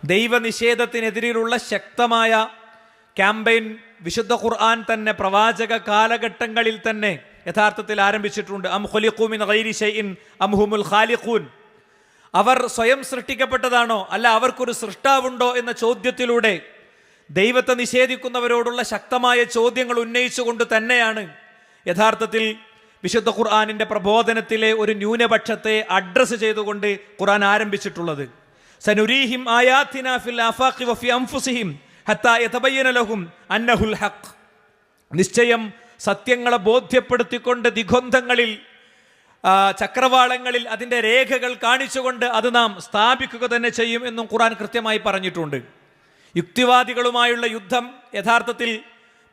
ദൈവനിഷേധത്തിനെതിരെയുള്ള ശക്തമായ ക്യാമ്പയിൻ വിശുദ്ധ ഖുർആൻ തന്നെ പ്രവാചക കാലഘട്ടങ്ങളിൽ തന്നെ യഥാർത്ഥത്തിൽ ആരംഭിച്ചിട്ടുണ്ട്. അം ഖുലിഖൂ മിൻ ഗൈരി ശൈഇൻ അം ഹുമുൽ ഖാലിഖൂൻ. അവർ സ്വയം സൃഷ്ടിക്കപ്പെട്ടതാണോ അല്ല അവർക്കൊരു സൃഷ്ടാവുണ്ടോ എന്ന ചോദ്യത്തിലൂടെ ദൈവത്തെ നിഷേധിക്കുന്നവരോടുള്ള ശക്തമായ ചോദ്യങ്ങൾ ഉന്നയിച്ചുകൊണ്ട് തന്നെയാണ് യഥാർത്ഥത്തിൽ വിശുദ്ധ ഖുർആനിൻ്റെ പ്രബോധനത്തിലെ ഒരു ന്യൂനപക്ഷത്തെ അഡ്രസ്സ് ചെയ്തുകൊണ്ട് ഖുർആൻ ആരംഭിച്ചിട്ടുള്ളത്. സനുരീഹിം ആയാത്തിനാ ഫിൽ ആഫാഖി വഫി അൻഫുസിഹിം ഹത്താ യതബയ്യന ലഹും അന്നഹുൽ ഹഖ്. നിശ്ചയം സത്യങ്ങളെ ബോധ്യപ്പെടുത്തിക്കൊണ്ട് ദിഗന്ധങ്ങളിൽ ചക്രവാളങ്ങളിൽ അതിൻ്റെ രേഖകൾ കാണിച്ചുകൊണ്ട് അത് നാം സ്ഥാപിക്കുക തന്നെ ചെയ്യും എന്നും ഖുർആൻ കൃത്യമായി പറഞ്ഞിട്ടുണ്ട്. യുക്തിവാദികളുമായുള്ള യുദ്ധം യഥാർത്ഥത്തിൽ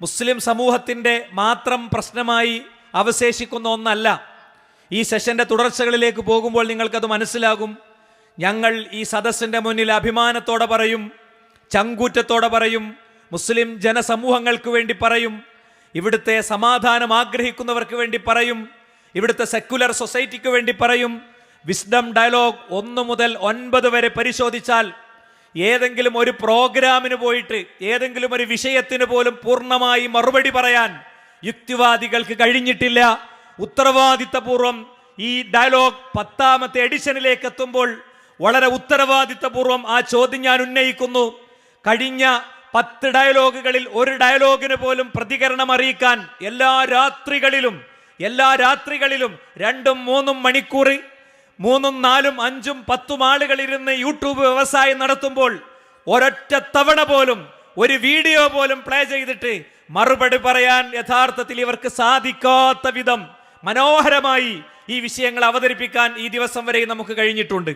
മുസ്ലിം സമൂഹത്തിൻ്റെ മാത്രം പ്രശ്നമായി അവശേഷിക്കുന്ന ഒന്നല്ല. ഈ സെഷൻ്റെ തുടർച്ചകളിലേക്ക് പോകുമ്പോൾ നിങ്ങൾക്കത് മനസ്സിലാകും. ഞങ്ങൾ ഈ സദസ്സിൻ്റെ മുന്നിൽ അഭിമാനത്തോടെ പറയും, ചങ്കൂറ്റത്തോടെ പറയും, മുസ്ലിം ജനസമൂഹങ്ങൾക്ക് വേണ്ടി പറയും, ഇവിടുത്തെ സമാധാനം ആഗ്രഹിക്കുന്നവർക്ക് വേണ്ടി പറയും, ഇവിടുത്തെ സെക്യുലർ സൊസൈറ്റിക്ക് വേണ്ടി പറയും. വിസ്ഡം ഡയലോഗ് 1 മുതൽ 9 വരെ പരിശോധിച്ചാൽ ഏതെങ്കിലും ഒരു പ്രോഗ്രാമിന് പോയിട്ട് ഏതെങ്കിലും ഒരു വിഷയത്തിന് പോലും പൂർണ്ണമായി മറുപടി പറയാൻ യുക്തിവാദികൾക്ക് കഴിഞ്ഞിട്ടില്ല. ഉത്തരവാദിത്തപൂർവം ഈ ഡയലോഗ് 10ാമത്തെ എഡിഷനിലേക്ക് എത്തുമ്പോൾ വളരെ ഉത്തരവാദിത്തപൂർവം ആ ചോദ്യം ഞാൻ ഉന്നയിക്കുന്നു. കഴിഞ്ഞ 10 ഡയലോഗുകളിൽ ഒരു ഡയലോഗിന് പോലും പ്രതികരണം അറിയിക്കാൻ എല്ലാ രാത്രികളിലും 2, 3 മണിക്കൂർ 3, 4, 5, 10 ആളുകളിരുന്ന് യൂട്യൂബ് വ്യവസായം നടത്തുമ്പോൾ ഒരൊറ്റ തവണ പോലും ഒരു വീഡിയോ പോലും പ്ലേ ചെയ്തിട്ട് മറുപടി പറയാൻ യഥാർത്ഥത്തിൽ ഇവർക്ക് സാധിക്കാത്ത വിധം മനോഹരമായി ഈ വിഷയങ്ങൾ അവതരിപ്പിക്കാൻ ഈ ദിവസം വരെ നമുക്ക് കഴിഞ്ഞിട്ടുണ്ട്.